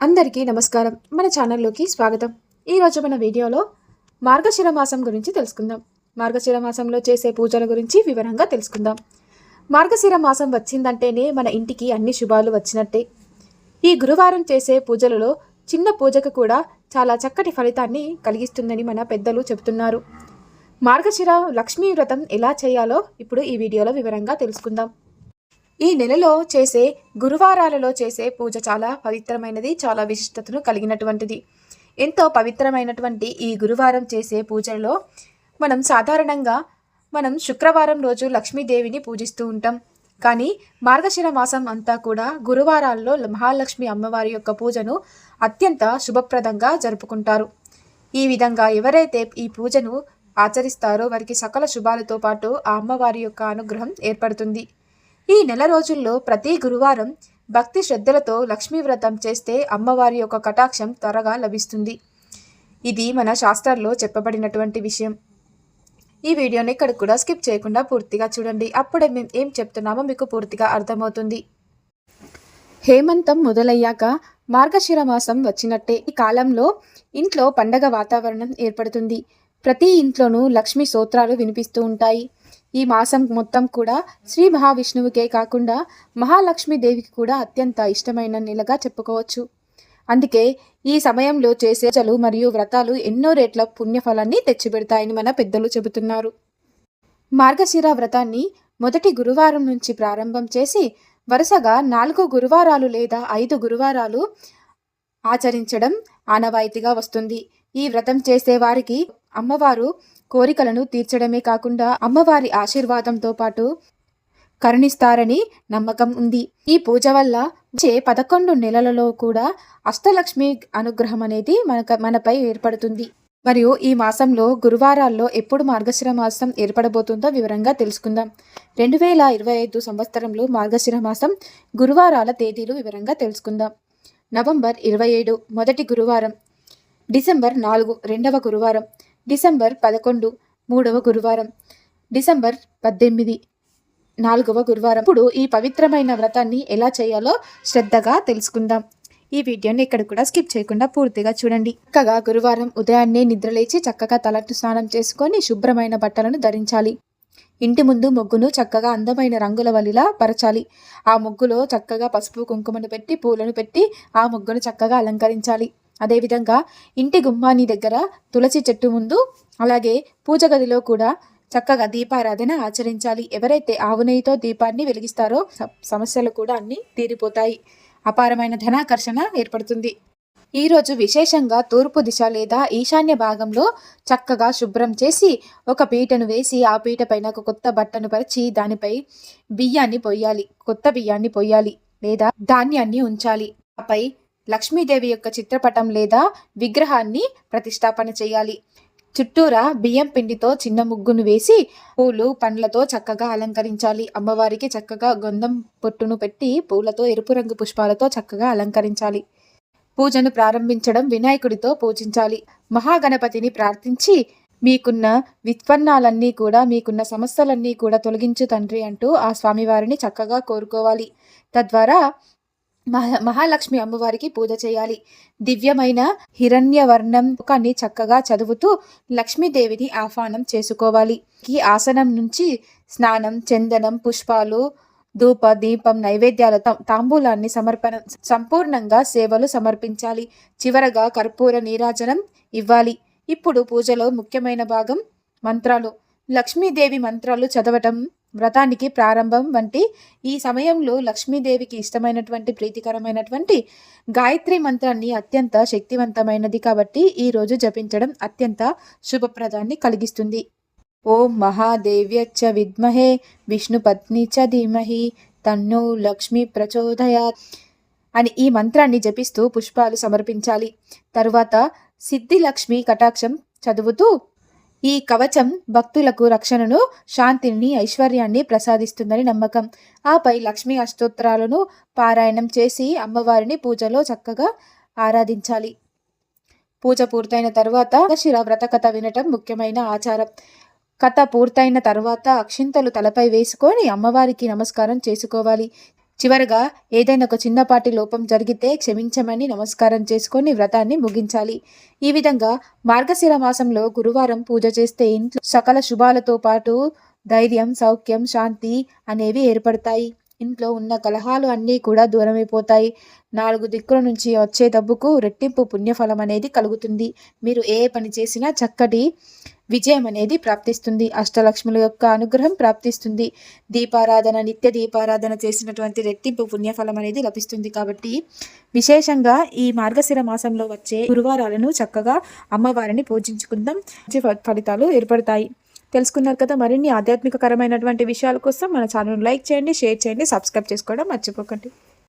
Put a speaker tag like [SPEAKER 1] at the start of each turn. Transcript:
[SPEAKER 1] అందరికీ నమస్కారం. మన ఛానల్లోకి స్వాగతం. ఈరోజు మన వీడియోలో మార్గశిర మాసం గురించి తెలుసుకుందాం. మార్గశిర మాసంలో చేసే పూజల గురించి వివరంగా తెలుసుకుందాం. మార్గశిర మాసం వచ్చిందంటేనే మన ఇంటికి అన్ని శుభాలు వచ్చినట్టే. ఈ గురువారం చేసే పూజలలో చిన్న పూజకు కూడా చాలా చక్కటి ఫలితాన్ని కలిగిస్తుందని మన పెద్దలు చెబుతున్నారు. మార్గశిర లక్ష్మీ వ్రతం ఎలా చేయాలో ఇప్పుడు ఈ వీడియోలో వివరంగా తెలుసుకుందాం. ఈ నెలలో చేసే గురువారాలలో చేసే పూజ చాలా పవిత్రమైనది, చాలా విశిష్టతను కలిగినటువంటిది. ఎంతో పవిత్రమైనటువంటి ఈ గురువారం చేసే పూజలో సాధారణంగా శుక్రవారం రోజు లక్ష్మీదేవిని పూజిస్తూ ఉంటాం. కానీ మార్గశిర మాసం అంతా కూడా గురువారాల్లో మహాలక్ష్మి అమ్మవారి యొక్క పూజను అత్యంత శుభప్రదంగా జరుపుకుంటారు. ఈ విధంగా ఎవరైతే ఈ పూజను ఆచరిస్తారో వారికి సకల శుభాలతో పాటు ఆ అమ్మవారి యొక్క అనుగ్రహం ఏర్పడుతుంది. ఈ నెల రోజుల్లో ప్రతి గురువారం భక్తి శ్రద్ధలతో లక్ష్మీ వ్రతం చేస్తే అమ్మవారి యొక్క కటాక్షం త్వరగా లభిస్తుంది. ఇది మన శాస్త్రాల్లో చెప్పబడినటువంటి విషయం. ఈ వీడియోని ఇక్కడ కూడా స్కిప్ చేయకుండా పూర్తిగా చూడండి. అప్పుడే మేము ఏం చెప్తున్నామో మీకు పూర్తిగా అర్థమవుతుంది. హేమంతం మొదలయ్యాక మార్గశిర మాసం వచ్చినట్టే. ఈ కాలంలో ఇంట్లో పండగ వాతావరణం ఏర్పడుతుంది. ప్రతి ఇంట్లోనూ లక్ష్మీ స్తోత్రాలు వినిపిస్తూ ఉంటాయి. ఈ మాసం మొత్తం కూడా శ్రీ మహావిష్ణువుకే కాకుండా మహాలక్ష్మీదేవికి కూడా అత్యంత ఇష్టమైన నెలగా చెప్పుకోవచ్చు. అందుకే ఈ సమయంలో చేసే పూజలు మరియు వ్రతాలు ఎన్నో రెట్ల పుణ్యఫలాన్ని తెచ్చిపెడతాయని మన పెద్దలు చెబుతున్నారు. మార్గశిర వ్రతాన్ని మొదటి గురువారం నుంచి ప్రారంభం చేసి వరుసగా 4 గురువారాలు లేదా 5 గురువారాలు ఆచరించడం ఆనవాయితీగా వస్తుంది. ఈ వ్రతం చేసే వారికి అమ్మవారు కోరికలను తీర్చడమే కాకుండా అమ్మవారి ఆశీర్వాదంతో పాటు కరుణిస్తారని నమ్మకం ఉంది. ఈ పూజ వల్ల వచ్చే 11 నెలలలో కూడా అష్టలక్ష్మి అనుగ్రహం అనేది మనపై ఏర్పడుతుంది. మరియు ఈ మాసంలో గురువారాల్లో ఎప్పుడు మార్గశిర మాసం ఏర్పడబోతుందో వివరంగా తెలుసుకుందాం. 2025 సంవత్సరంలో మార్గశిర మాసం గురువారాల తేదీలు వివరంగా తెలుసుకుందాం. నవంబర్ 27 మొదటి గురువారం, డిసెంబర్ 4 రెండవ గురువారం, డిసెంబర్ 11 మూడవ గురువారం, డిసెంబర్ 18 4వ గురువారం. ఇప్పుడు ఈ పవిత్రమైన వ్రతాన్ని ఎలా చేయాలో శ్రద్ధగా తెలుసుకుందాం. ఈ వీడియోని ఇక్కడ కూడా స్కిప్ చేయకుండా పూర్తిగా చూడండి. చక్కగా గురువారం ఉదయాన్నే నిద్రలేచి చక్కగా తలంటు స్నానం చేసుకొని శుభ్రమైన బట్టలను ధరించాలి. ఇంటి ముందు ముగ్గును చక్కగా అందమైన రంగుల వలిలా పరచాలి. ఆ ముగ్గులో చక్కగా పసుపు కుంకుమను పెట్టి పూలను పెట్టి ఆ ముగ్గును చక్కగా అలంకరించాలి. అదేవిధంగా ఇంటి గుమ్మాని దగ్గర తులసి చెట్టు ముందు, అలాగే పూజ గదిలో కూడా చక్కగా దీపారాధన ఆచరించాలి. ఎవరైతే ఆవు నెయ్యితో దీపాన్ని వెలిగిస్తారో సమస్యలు కూడా అన్నీ తీరిపోతాయి. అపారమైన ధనాకర్షణ ఏర్పడుతుంది. ఈరోజు విశేషంగా తూర్పు దిశ లేదా ఈశాన్య భాగంలో చక్కగా శుభ్రం చేసి ఒక పీటను వేసి ఆ పీట పైన ఒక కొత్త బట్టను పరిచి దానిపై బియ్యాన్ని పొయ్యాలి. కొత్త బియ్యాన్ని పొయ్యాలి లేదా ధాన్యాన్ని ఉంచాలి. ఆపై లక్ష్మీదేవి యొక్క చిత్రపటం లేదా విగ్రహాన్ని ప్రతిష్టాపన చేయాలి. చుట్టూరా బియ్యం పిండితో చిన్న ముగ్గును వేసి పూలు పండ్లతో చక్కగా అలంకరించాలి. అమ్మవారికి చక్కగా గంధం పొట్టును పెట్టి పూలతో ఎరుపు రంగు పుష్పాలతో చక్కగా అలంకరించాలి. పూజను ప్రారంభించడం వినాయకుడితో పూజించాలి. మహాగణపతిని ప్రార్థించి మీకున్న విత్పన్నాలన్నీ కూడా, మీకున్న సమస్యలన్నీ కూడా తొలగించు తండ్రి అంటూ ఆ స్వామివారిని చక్కగా కోరుకోవాలి. తద్వారా మహాలక్ష్మి అమ్మవారికి పూజ చేయాలి. దివ్యమైన హిరణ్యవర్ణం ముఖాన్ని చక్కగా చదువుతూ లక్ష్మీదేవిని ఆహ్వానం చేసుకోవాలి. ఈ ఆసనం నుంచి స్నానం, చందనం, పుష్పాలు, ధూప దీపం నైవేద్యాలతో తాంబూలాన్ని సంపూర్ణంగా సేవలు సమర్పించాలి. చివరగా కర్పూర నీరాజనం ఇవ్వాలి. ఇప్పుడు పూజలో ముఖ్యమైన భాగం మంత్రాలు. లక్ష్మీదేవి మంత్రాలు చదవటం వ్రతానికి ప్రారంభం వంటి ఈ సమయంలో లక్ష్మీదేవికి ఇష్టమైనటువంటి ప్రీతికరమైనటువంటి గాయత్రి మంత్రాన్ని అత్యంత శక్తివంతమైనది కాబట్టి ఈ రోజు జపించడం అత్యంత శుభప్రదాన్ని కలిగిస్తుంది. ఓం మహాదేవ్యచ్చ విద్మహే విష్ణుపత్ని చ ధీమహి తన్నో లక్ష్మి ప్రచోదయాత్ అని ఈ మంత్రాన్ని జపిస్తూ పుష్పాలు సమర్పించాలి. తరువాత సిద్ధి లక్ష్మి కటాక్షం చదువుతూ ఈ కవచం భక్తులకు రక్షణను, శాంతిని, ఐశ్వర్యాన్ని ప్రసాదిస్తుందని నమ్మకం. ఆపై లక్ష్మీ అష్టోత్తరాలను పారాయణం చేసి అమ్మవారిని పూజలో చక్కగా ఆరాధించాలి. పూజ పూర్తయిన తర్వాత శిర వ్రత కథ వినటం ముఖ్యమైన ఆచారం. కథ పూర్తయిన తర్వాత అక్షింతలు తలపై వేసుకొని అమ్మవారికి నమస్కారం చేసుకోవాలి. చివరగా ఏదైనా ఒక చిన్నపాటి లోపం జరిగితే క్షమించమని నమస్కారం చేసుకొని వ్రతాన్ని ముగించాలి. ఈ విధంగా మార్గశిర మాసంలో గురువారం పూజ చేస్తే ఇంట్లో సకల శుభాలతో పాటు ధైర్యం, సౌఖ్యం, శాంతి అనేవి ఏర్పడతాయి. ఇంట్లో ఉన్న కలహాలు అన్నీ కూడా దూరమైపోతాయి. 4 దిక్కుల నుంచి వచ్చే డబ్బుకు రెట్టింపు పుణ్యఫలం అనేది కలుగుతుంది. మీరు ఏ పని చేసినా చక్కటి విజయం అనేది ప్రాప్తిస్తుంది. అష్టలక్ష్ముల యొక్క అనుగ్రహం ప్రాప్తిస్తుంది. దీపారాధన, నిత్య దీపారాధన చేసినటువంటి రెట్టింపు పుణ్యఫలం అనేది లభిస్తుంది. కాబట్టి విశేషంగా ఈ మార్గశిర మాసంలో వచ్చే గురువారాలను చక్కగా అమ్మవారిని పూజించుకుందాం. మంచి ఫలితాలు ఏర్పడతాయి. తెలుసుకున్నారు కదా. మరిన్ని ఆధ్యాత్మికకరమైనటువంటి విషయాల కోసం మన ఛానల్ లైక్ చేయండి, షేర్ చేయండి, సబ్స్క్రైబ్ చేసుకోవడం మర్చిపోకండి.